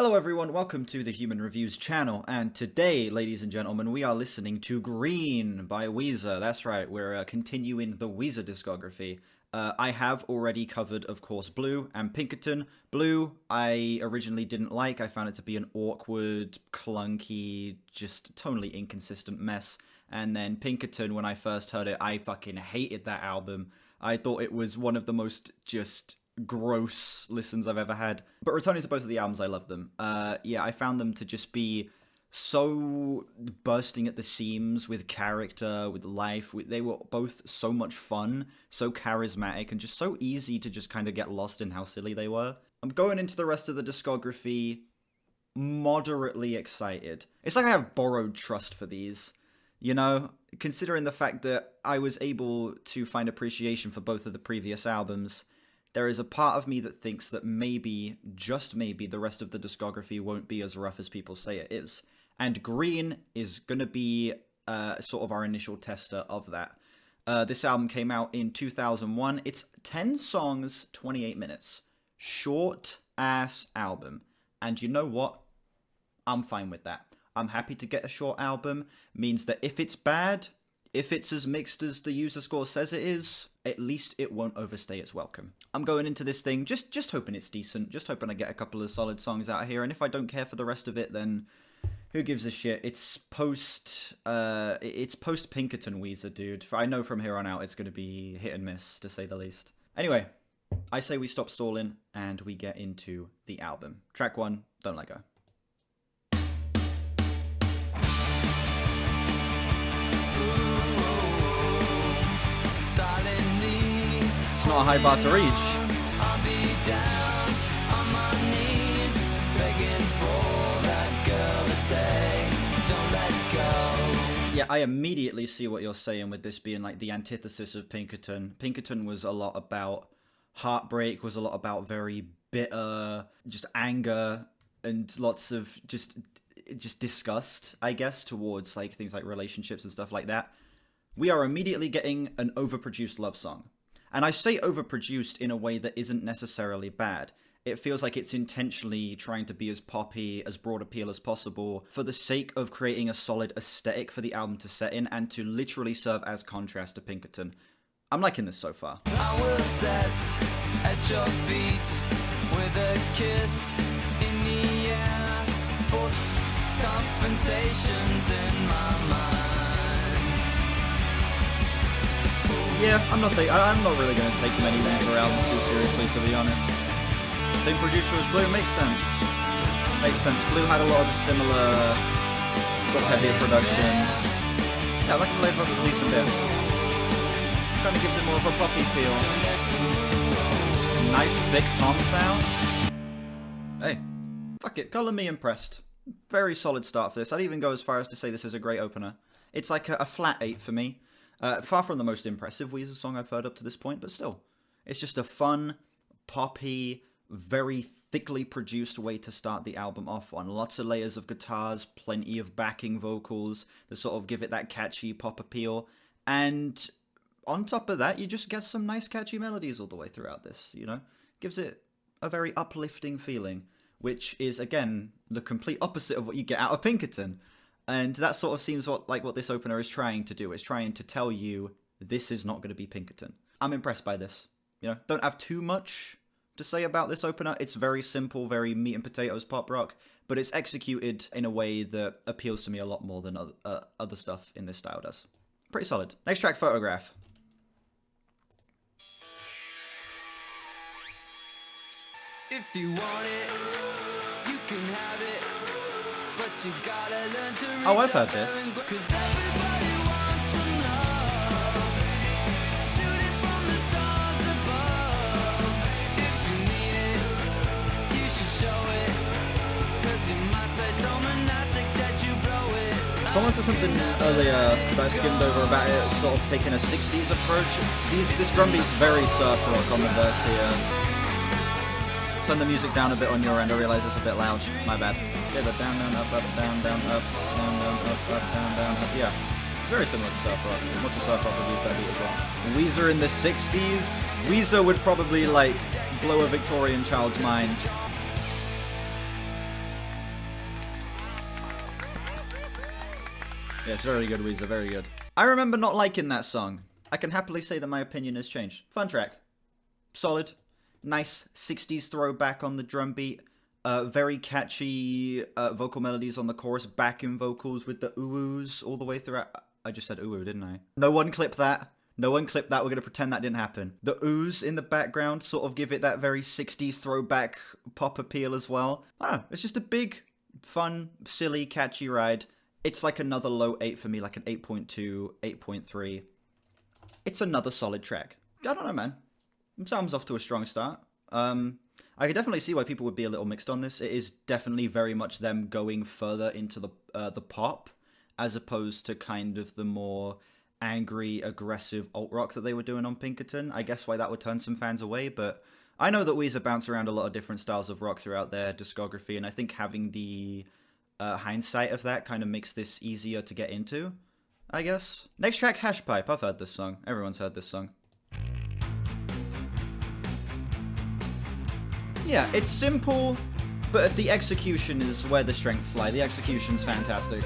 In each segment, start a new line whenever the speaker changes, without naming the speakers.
Hello everyone, welcome to the Human Reviews channel, and today, ladies and gentlemen, we are listening to Green by Weezer. That's right, we're continuing the Weezer discography. I have already covered, of course, Blue and Pinkerton. Blue, I originally didn't like. I found it to be an awkward, clunky, just tonally inconsistent mess. And then Pinkerton, when I first heard it, I fucking hated that album. I thought it was one of the most just gross listens I've ever had. But returning to both of the albums, I love them. Yeah, I found them to just be so bursting at the seams with character, with life. They were both so much fun, so charismatic, and just so easy to just kind of get lost in how silly they were. I'm going into the rest of the discography moderately excited. It's like I have borrowed trust for these, you know? Considering the fact that I was able to find appreciation for both of the previous albums, there is a part of me that thinks that maybe, just maybe, the rest of the discography won't be as rough as people say it is. And Green is going to be sort of our initial tester of that. This album came out in 2001. It's 10 songs, 28 minutes. Short-ass album. And you know what? I'm fine with that. I'm happy to get a short album. Means that if it's bad, if it's as mixed as the user score says it is, at least it won't overstay its welcome. I'm going into this thing just hoping it's decent, just hoping I get a couple of solid songs out of here, and if I don't care for the rest of it, then who gives a shit? It's post Pinkerton Weezer, dude. I know from here on out it's going to be hit and miss, to say the least. Anyway, I say we stop stalling, and we get into the album. Track 1, Don't Let Go. It's not a high bar to reach.
I'll be down on my knees, begging for that girl to stay. Don't let go.
Yeah, I immediately see what you're saying with this being like the antithesis of Pinkerton. Pinkerton was a lot about heartbreak, was a lot about very bitter, just anger, and lots of just disgust, I guess, towards like things like relationships and stuff like that. We are immediately getting an overproduced love song. And I say overproduced in a way that isn't necessarily bad. It feels like it's intentionally trying to be as poppy, as broad appeal as possible, for the sake of creating a solid aesthetic for the album to set in and to literally serve as contrast to Pinkerton. I'm liking this so far.
I will set at your feet with a kiss in the air, for confrontations in my mind.
Yeah, I'm not really going to take many Weezer albums too seriously, to be honest. Same producer as Blue, makes sense. Makes sense. Blue had a lot of similar sort of heavier production. Yeah, I like the later on a decent bit. Kind of gives it more of a poppy feel. Nice thick tom sound. Hey, fuck it, color me impressed. Very solid start for this. I'd even go as far as to say this is a great opener. It's like a flat 8 for me. Far from the most impressive Weezer song I've heard up to this point, but still. It's just a fun, poppy, very thickly produced way to start the album off on. Lots of layers of guitars, plenty of backing vocals that sort of give it that catchy pop appeal. And on top of that, you just get some nice catchy melodies all the way throughout this, you know? Gives it a very uplifting feeling, which is, again, the complete opposite of what you get out of Pinkerton. And that sort of seems like what this opener is trying to do. It's trying to tell you this is not going to be Pinkerton. I'm impressed by this. You know, don't have too much to say about this opener. It's very simple, very meat and potatoes pop rock, but it's executed in a way that appeals to me a lot more than other stuff in this style does. Pretty solid. Next track, Photograph.
If you want it, you can have it. But you gotta learn to reach
Oh, I've heard this.
Cause everybody wants some love. Shoot it from the stars above. If you need it, you should show it. Cause you might play so monastic that you blow it.
Someone said something earlier that I skimmed over about it, sort of taking a 60s approach. This drum beat's very surf rock on the verse here. Turn the music down a bit on your end. I realize it's a bit loud. My bad. Yeah, but down, down, up, down, down, up, down, down, up, down, down, up. Yeah, it's very similar to surf rock. Lots of surf rock would use that beat as well. Weezer in the 60s. Weezer would probably like blow a Victorian child's mind. Yeah, it's very good, Weezer, very good. I remember not liking that song. I can happily say that my opinion has changed. Fun track. Solid. Nice 60s throwback on the drum beat. Very catchy vocal melodies on the chorus. Backing vocals with the ooh-oohs all the way throughout. I just said ooh-ooh, didn't I? No one clip that. No one clip that. We're going to pretend that didn't happen. The oohs in the background sort of give it that very 60s throwback pop appeal as well. I don't know. It's just a big, fun, silly, catchy ride. It's like another low 8 for me, like an 8.2, 8.3. It's another solid track. I don't know, man. Sounds off to a strong start. I could definitely see why people would be a little mixed on this. It is definitely very much them going further into the pop, as opposed to kind of the more angry, aggressive alt-rock that they were doing on Pinkerton. I guess why that would turn some fans away, but I know that Weezer bounce around a lot of different styles of rock throughout their discography, and I think having the hindsight of that kind of makes this easier to get into, I guess. Next track, Hashpipe. I've heard this song. Everyone's heard this song. Yeah, it's simple, but the execution is where the strengths lie. The execution's fantastic.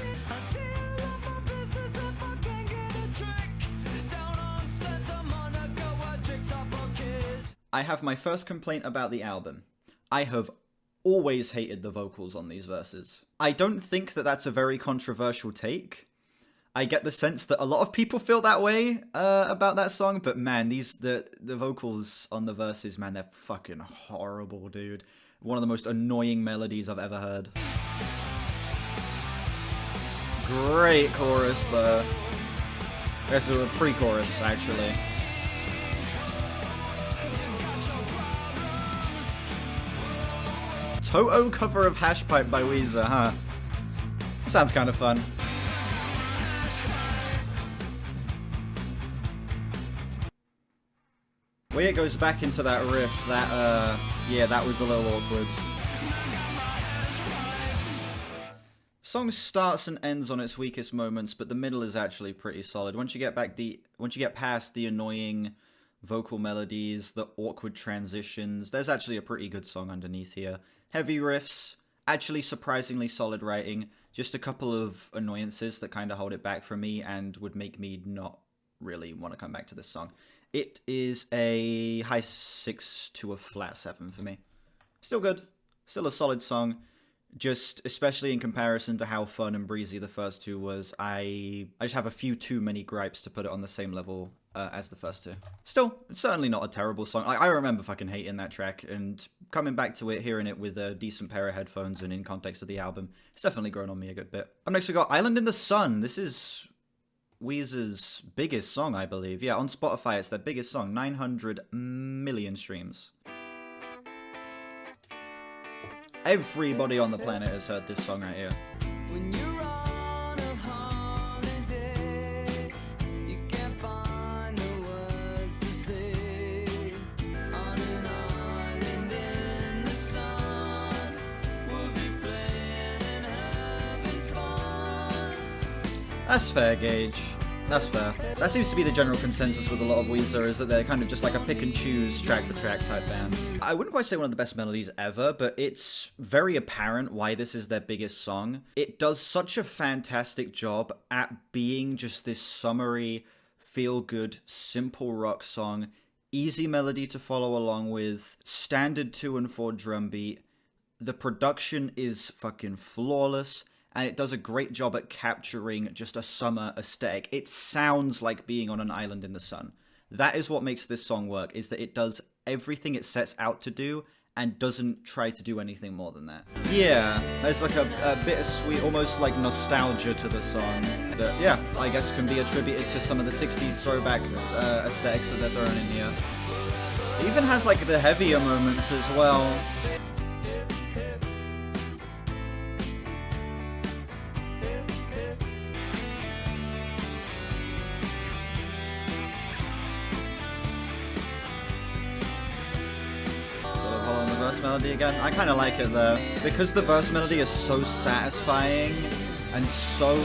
I have my first complaint about the album. I have always hated the vocals on these verses. I don't think that that's a very controversial take. I get the sense that a lot of people feel that way about that song, but man, the vocals on the verses, man, they're fucking horrible, dude. One of the most annoying melodies I've ever heard. Great chorus, though. I guess it was a pre-chorus, actually. Toto cover of Hashpipe by Weezer, huh? Sounds kind of fun. When it goes back into that riff, yeah, that was a little awkward. Song starts and ends on its weakest moments, but the middle is actually pretty solid. Once you get past the annoying vocal melodies, the awkward transitions, there's actually a pretty good song underneath here. Heavy riffs, actually surprisingly solid writing, just a couple of annoyances that kind of hold it back for me and would make me not really want to come back to this song. It is a high 6 to a flat 7 for me. Still good. Still a solid song. Just, especially in comparison to how fun and breezy the first two was, I just have a few too many gripes to put it on the same level as the first two. Still, it's certainly not a terrible song. I remember fucking hating that track, and coming back to it, hearing it with a decent pair of headphones and in context of the album, it's definitely grown on me a good bit. Up next we got Island in the Sun. This is Weezer's biggest song, I believe. Yeah, on Spotify it's their biggest song, 900 million streams. Everybody on the planet has heard this song right here.
When you're on a holiday, you can't find the words to say. On an island in the sun, we'll be playing and having fun.
That's fair, Gage. That's fair. That seems to be the general consensus with a lot of Weezer, is that they're kind of just like a pick and choose track for track type band. I wouldn't quite say one of the best melodies ever, but it's very apparent why this is their biggest song. It does such a fantastic job at being just this summary, feel-good, simple rock song, easy melody to follow along with, standard 2 and 4 drum beat. The production is fucking flawless, and it does a great job at capturing just a summer aesthetic. It sounds like being on an island in the sun. That is what makes this song work, is that it does everything it sets out to do and doesn't try to do anything more than that. Yeah, there's like a bittersweet, almost like nostalgia to the song that, yeah, I guess can be attributed to some of the 60s throwback aesthetics that they're throwing in here. It even has like the heavier moments as well. Verse melody again. I kind of like it though, because the verse melody is so satisfying and so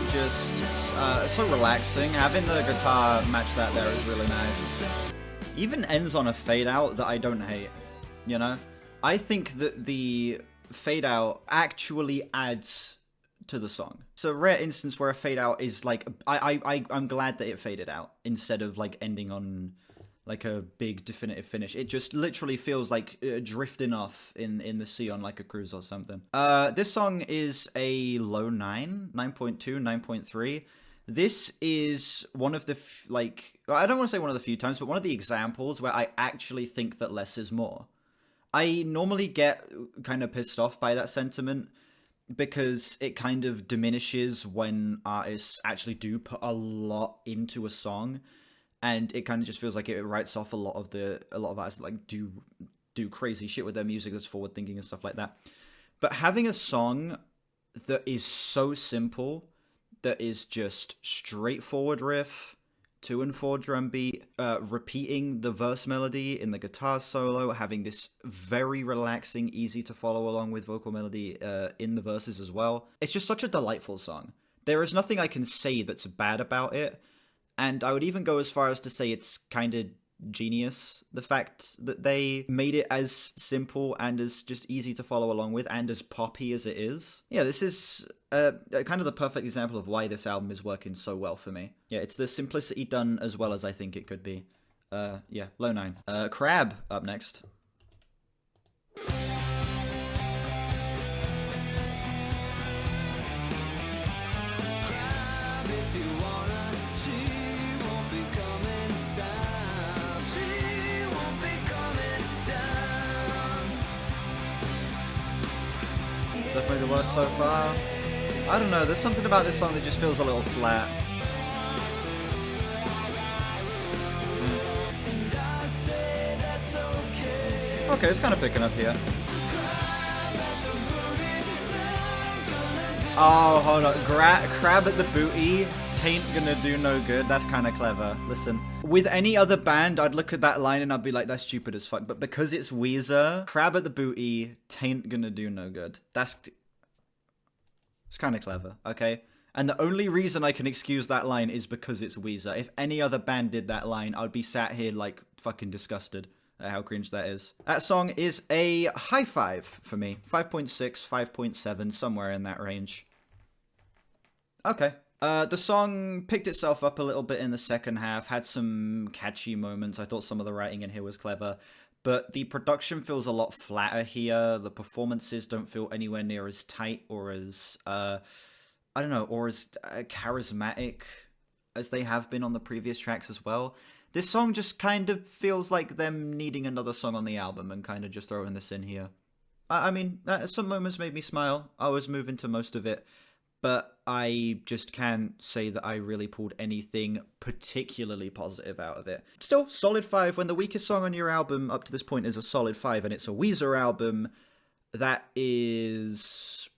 just so relaxing. Having the guitar match that there is really nice. Even ends on a fade out that I don't hate, you know? I think that the fade out actually adds to the song. It's a rare instance where a fade out is like, I'm glad that it faded out instead of like ending on like a big definitive finish. It just literally feels like drifting off in the sea on like a cruise or something. This song is a low 9, 9.2, 9.3. This is one of the, I don't want to say one of the few times, but one of the examples where I actually think that less is more. I normally get kind of pissed off by that sentiment because it kind of diminishes when artists actually do put a lot into a song, and it kind of just feels like it writes off a lot of artists that like do crazy shit with their music that's forward thinking and stuff like that. But having a song that is so simple, that is just straightforward riff, 2 and 4 drum beat, repeating the verse melody in the guitar solo, having this very relaxing, easy to follow along with vocal melody in the verses as well. It's just such a delightful song. There is nothing I can say that's bad about it, and I would even go as far as to say it's kind of genius, the fact that they made it as simple and as just easy to follow along with and as poppy as it is. Yeah, this is kind of the perfect example of why this album is working so well for me. Yeah, it's the simplicity done as well as I think it could be. Yeah, low 9. Crab up next. Definitely the worst so far. I don't know, there's something about this song that just feels a little flat. Okay, it's kind of picking up here. Oh, hold on. Crab at the booty. Tain't gonna do no good. That's kind of clever. Listen, with any other band, I'd look at that line and I'd be like, that's stupid as fuck. But because it's Weezer, crab at the booty, tain't gonna do no good. It's kind of clever, okay? And the only reason I can excuse that line is because it's Weezer. If any other band did that line, I'd be sat here like fucking disgusted at how cringe that is. That song is a high 5 for me. 5.6, 5.7, somewhere in that range. Okay. The song picked itself up a little bit in the second half, had some catchy moments. I thought some of the writing in here was clever, but the production feels a lot flatter here. The performances don't feel anywhere near as tight or as, I don't know, or as charismatic as they have been on the previous tracks as well. This song just kind of feels like them needing another song on the album and kind of just throwing this in here. I mean, some moments made me smile. I was moving to most of it, but I just can't say that I really pulled anything particularly positive out of it. Still, solid 5. When the weakest song on your album up to this point is a solid 5 and it's a Weezer album, that's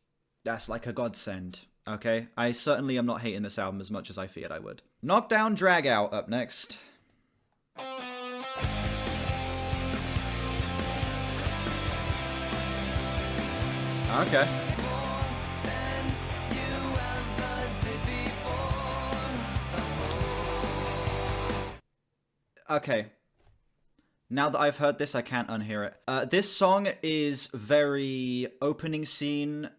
like a godsend, okay? I certainly am not hating this album as much as I feared I would. Knockdown Dragout up next. Okay. Okay. Now that I've heard this, I can't unhear it. This song is very opening scene,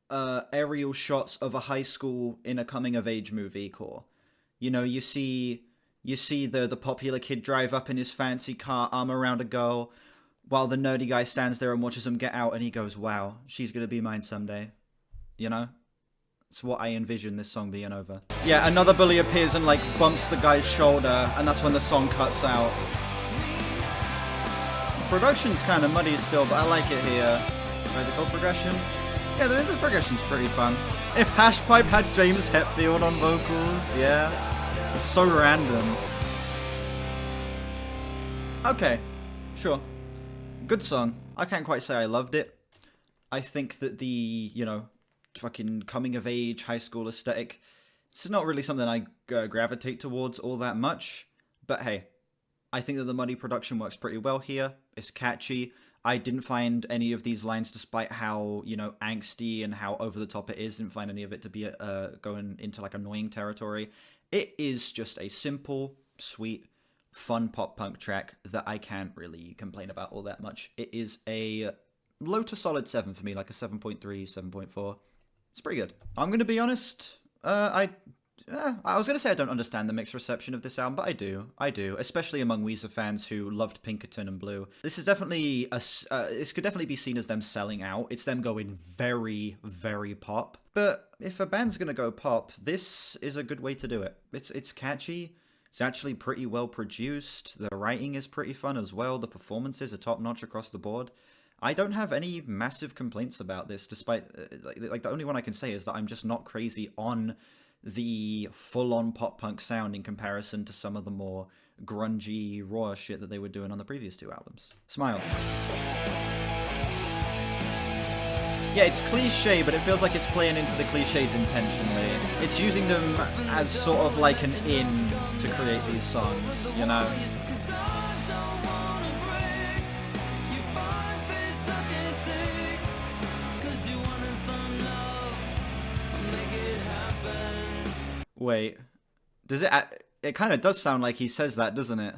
aerial shots of a high school in a coming-of-age movie core. You know, you see the popular kid drive up in his fancy car, arm around a girl, while the nerdy guy stands there and watches him get out, and he goes, wow, she's gonna be mine someday. You know? It's what I envision this song being over. Yeah, another bully appears and, like, bumps the guy's shoulder, and that's when the song cuts out. The production's kind of muddy still, but I like it here. Right, the chord progression? Yeah, the progression's pretty fun. If Hashpipe had James Hetfield on vocals, yeah. It's so random. Okay, sure. Good song. I can't quite say I loved it. I think that the, you know, fucking coming-of-age high school aesthetic, it's not really something I gravitate towards all that much. But hey, I think that the muddy production works pretty well here. It's catchy. I didn't find any of these lines, despite how, you know, angsty and how over-the-top it is, didn't find any of it to be going into, like, annoying territory. It is just a simple, sweet, fun pop-punk track that I can't really complain about all that much. It is a low to solid 7 for me, like a 7.3, 7.4. It's pretty good. I'm gonna be honest. I was gonna say I don't understand the mixed reception of this album, but I do. I do, especially among Weezer fans who loved Pinkerton and Blue. This is definitely this could definitely be seen as them selling out. It's them going very, very pop. But if a band's gonna go pop, this is a good way to do it. It's catchy. It's actually pretty well produced. The writing is pretty fun as well. The performances are top notch across the board. I don't have any massive complaints about this, despite like the only one I can say is that I'm just not crazy on the full-on pop-punk sound in comparison to some of the more grungy, raw shit that they were doing on the previous two albums. Smile. Yeah, it's cliche, but it feels like it's playing into the cliches intentionally. It's using them as sort of like an in to create these songs, you know? Wait, does it? It kind of does sound like he says that, doesn't it?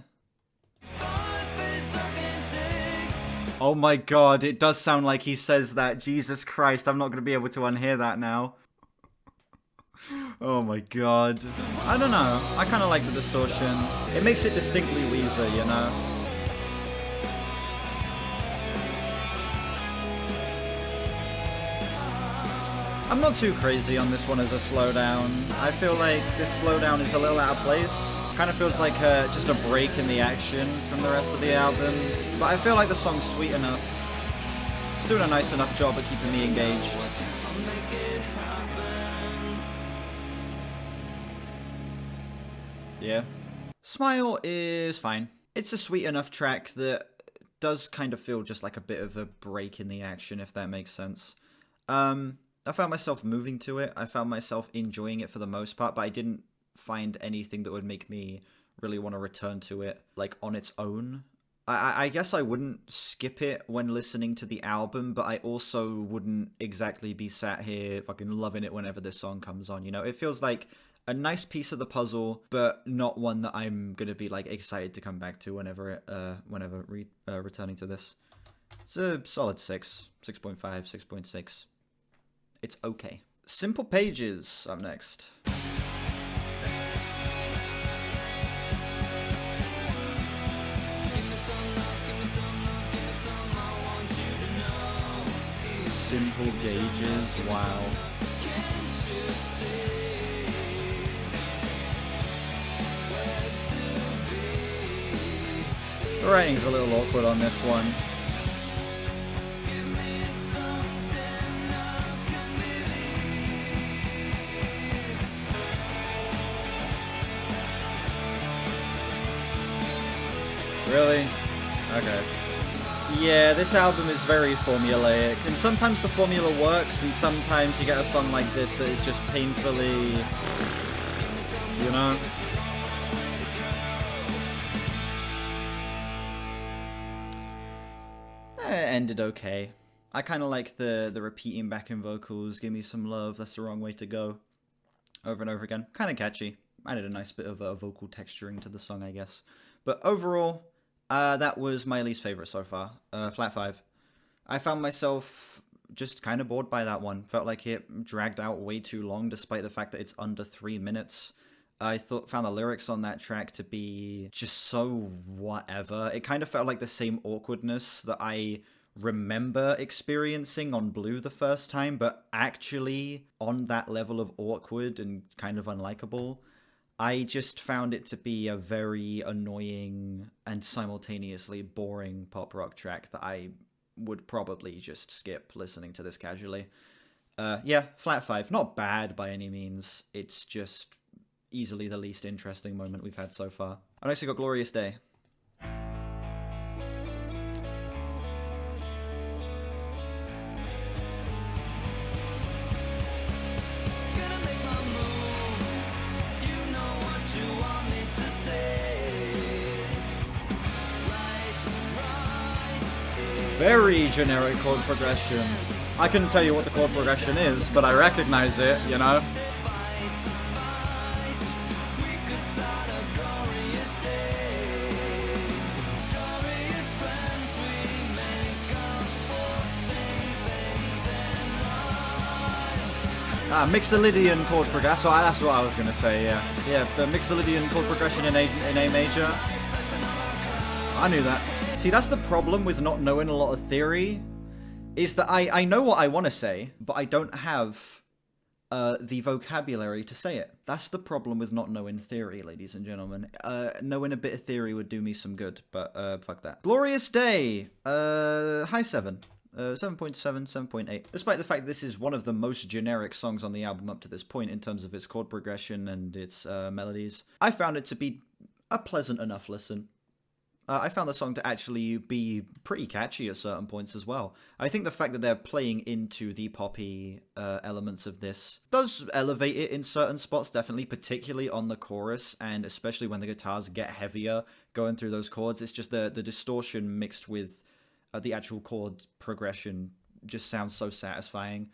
Oh my god, it does sound like he says that. Jesus Christ, I'm not going to be able to unhear that now. Oh my god. I don't know. I kind of like the distortion. It makes it distinctly Weezer, you know? I'm not too crazy on this one as a slowdown. I feel like this slowdown is a little out of place. Kind of feels like just a break in the action from the rest of the album. But I feel like the song's sweet enough. It's doing a nice enough job at keeping me engaged. Yeah. Smile is fine. It's a sweet enough track that does kind of feel just like a bit of a break in the action, if that makes sense. I found myself moving to it. I found myself enjoying it for the most part, but I didn't find anything that would make me really want to return to it, like, on its own. I guess I wouldn't skip it when listening to the album, but I also wouldn't exactly be sat here fucking loving it whenever this song comes on, you know? It feels like a nice piece of the puzzle, but not one that I'm gonna be, like, excited to come back to whenever returning to this. It's a solid 6, 6.5, 6.6. It's okay. Simple Pages up next. Simple Gauges, wow. The writing's a little awkward on this one. Really? Okay. Yeah, this album is very formulaic, and sometimes the formula works, and sometimes you get a song like this that is just painfully, you know? It ended okay. I kind of like the repeating back in vocals, give me some love, that's the wrong way to go, over and over again. Kind of catchy. Added a nice bit of vocal texturing to the song, I guess. But overall, that was my least favorite so far. Flat 5. I found myself just kind of bored by that one. Felt like it dragged out way too long, despite the fact that it's under 3 minutes. I found the lyrics on that track to be just so whatever. It kind of felt like the same awkwardness that I remember experiencing on Blue the first time, but actually on that level of awkward and kind of unlikable. I just found it to be a very annoying and simultaneously boring pop rock track that I would probably just skip listening to this casually. Yeah, flat 5. Not bad by any means. It's just easily the least interesting moment we've had so far. I next we got Glorious Day. Very generic chord progression. I couldn't tell you what the chord progression is, but I recognize it, you know? Mixolydian chord progression. That's what I was gonna say. Yeah. The Mixolydian chord progression in A major. I knew that. See, that's the problem with not knowing a lot of theory, is that I know what I want to say, but I don't have the vocabulary to say it. That's the problem with not knowing theory, ladies and gentlemen. Knowing a bit of theory would do me some good, but fuck that. Glorious Day. High 7. 7.7, 7.8. Despite the fact this is one of the most generic songs on the album up to this point in terms of its chord progression and its melodies, I found it to be a pleasant enough listen. I found the song to actually be pretty catchy at certain points as well. I think the fact that they're playing into the poppy elements of this does elevate it in certain spots, definitely, particularly on the chorus, and especially when the guitars get heavier going through those chords. It's just the distortion mixed with the actual chord progression just sounds so satisfying,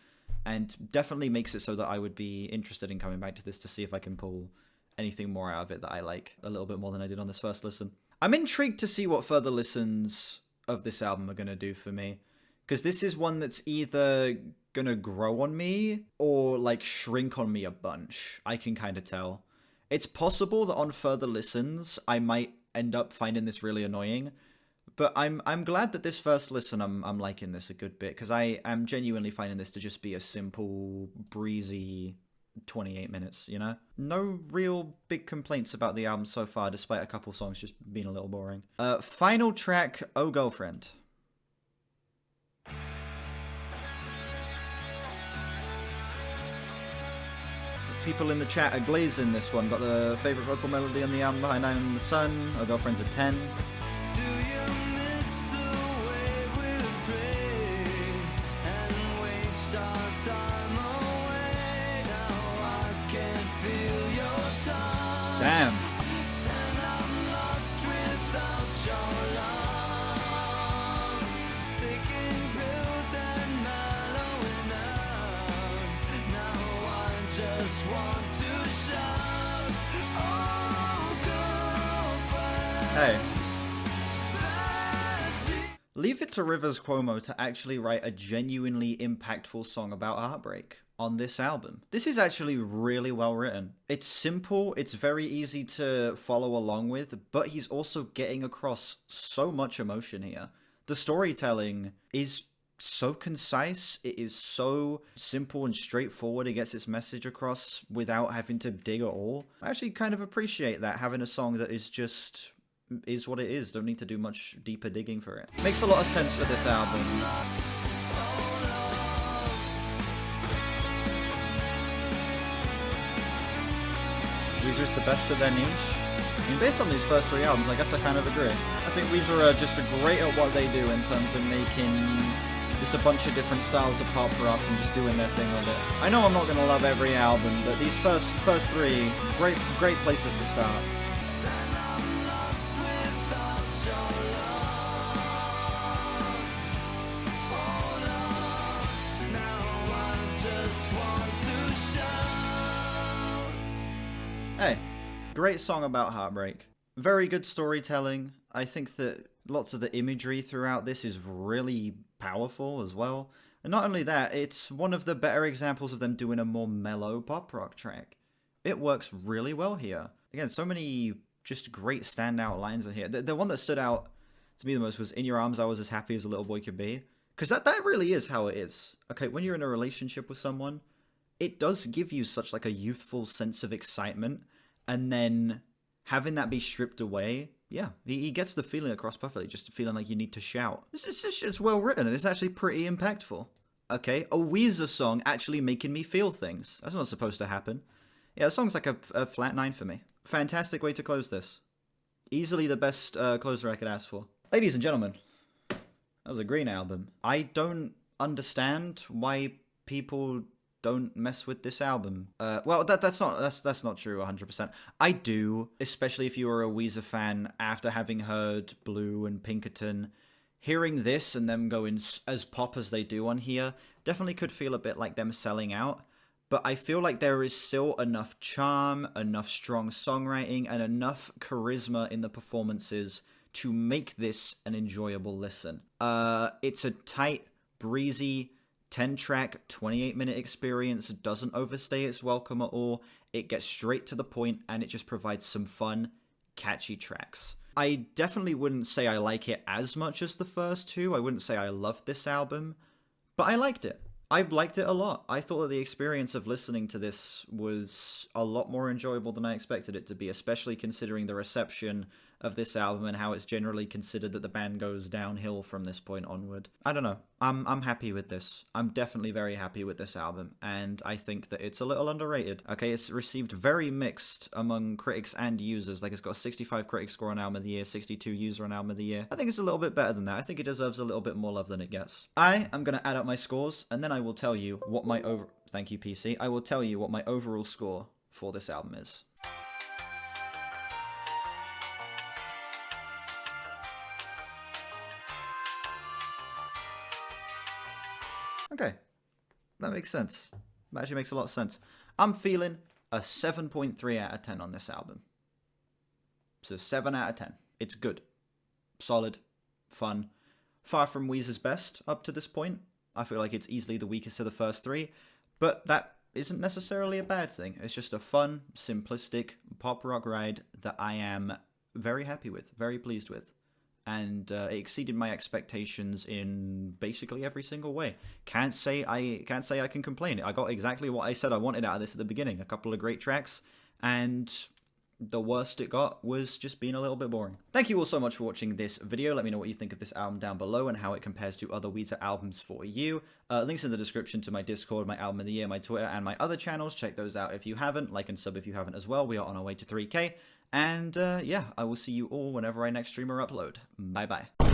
and definitely makes it so that I would be interested in coming back to this to see if I can pull anything more out of it that I like a little bit more than I did on this first listen. I'm intrigued to see what further listens of this album are going to do for me, because this is one that's either going to grow on me or like shrink on me a bunch. I can kind of tell. It's possible that on further listens I might end up finding this really annoying, but I'm glad that this first listen I'm liking this a good bit, because I am genuinely finding this to just be a simple, breezy 28 minutes, you know? No real big complaints about the album so far, despite a couple songs just being a little boring. Final track, Oh Girlfriend. People in the chat are glazing this one. Got the favourite vocal melody on the album, Behind Nine in the Sun. Oh Girlfriend's a 10.
Do you miss the way we pray and waste our time away? Now I can feel your touch.
Damn.
And I'm lost without your love. Taking pills and mellowing out. Now I just want to shout, oh girlfriend.
Hey. Leave it to Rivers Cuomo to actually write a genuinely impactful song about heartbreak on this album. This is actually really well written. It's simple, it's very easy to follow along with, but he's also getting across so much emotion here. The storytelling is so concise, it is so simple and straightforward, it gets its message across without having to dig at all. I actually kind of appreciate that, having a song that is just is what it is, don't need to do much deeper digging for it. Makes a lot of sense for this album. Weezer's the best of their niche. I mean, based on these first three albums, I guess I kind of agree. I think Weezer are just great at what they do in terms of making just a bunch of different styles of pop rock and just doing their thing with it. I know I'm not gonna love every album, but these first three, great places to start. Hey, great song about heartbreak. Very good storytelling. I think that lots of the imagery throughout this is really powerful as well. And not only that, it's one of the better examples of them doing a more mellow pop rock track. It works really well here. Again, so many just great standout lines in here. The one that stood out to me the most was, "In your arms I was as happy as a little boy could be." Because that really is how it is. Okay, when you're in a relationship with someone, it does give you such like a youthful sense of excitement, and then having that be stripped away, yeah, he gets the feeling across perfectly, just feeling like you need to shout. It's well written, and it's actually pretty impactful. Okay, a Weezer song actually making me feel things. That's not supposed to happen. Yeah, the song's like a flat 9 for me. Fantastic way to close this. Easily the best closer I could ask for. Ladies and gentlemen, that was a Green album. I don't understand why people don't mess with this album. Well, that's not true 100%. I do, especially if you are a Weezer fan after having heard Blue and Pinkerton. Hearing this and them going as pop as they do on here definitely could feel a bit like them selling out. But I feel like there is still enough charm, enough strong songwriting, and enough charisma in the performances to make this an enjoyable listen. It's a tight, breezy, 10-track, 28-minute experience, doesn't overstay its welcome at all. It gets straight to the point, and it just provides some fun, catchy tracks. I definitely wouldn't say I like it as much as the first two. I wouldn't say I loved this album, but I liked it. I liked it a lot. I thought that the experience of listening to this was a lot more enjoyable than I expected it to be, especially considering the reception of this album and how it's generally considered that the band goes downhill from this point onward. I don't know. I'm happy with this. I'm definitely very happy with this album, and I think that it's a little underrated. Okay, it's received very mixed among critics and users. Like, it's got a 65 critic score on Album of the Year, 62 user on Album of the Year. I think it's a little bit better than that. I think it deserves a little bit more love than it gets. I am going to add up my scores, and then I will tell you what my Thank you, PC. I will tell you what my overall score for this album is. Okay, that makes sense. That actually makes a lot of sense. I'm feeling a 7.3 out of 10 on this album. So 7 out of 10. It's good. Solid. Fun. Far from Weezer's best up to this point. I feel like it's easily the weakest of the first three, but that isn't necessarily a bad thing. It's just a fun, simplistic pop rock ride that I am very happy with, very pleased with. And it exceeded my expectations in basically every single way. Can't say I can complain. I got exactly what I said I wanted out of this at the beginning. A couple of great tracks, and the worst it got was just being a little bit boring. Thank you all so much for watching this video. Let me know what you think of this album down below and how it compares to other Weezer albums for you. Links in the description to my Discord, my Album of the Year, my Twitter, and my other channels. Check those out if you haven't. Like and sub if you haven't as well. We are on our way to 3K. And yeah, I will see you all whenever I next stream or upload. Bye bye.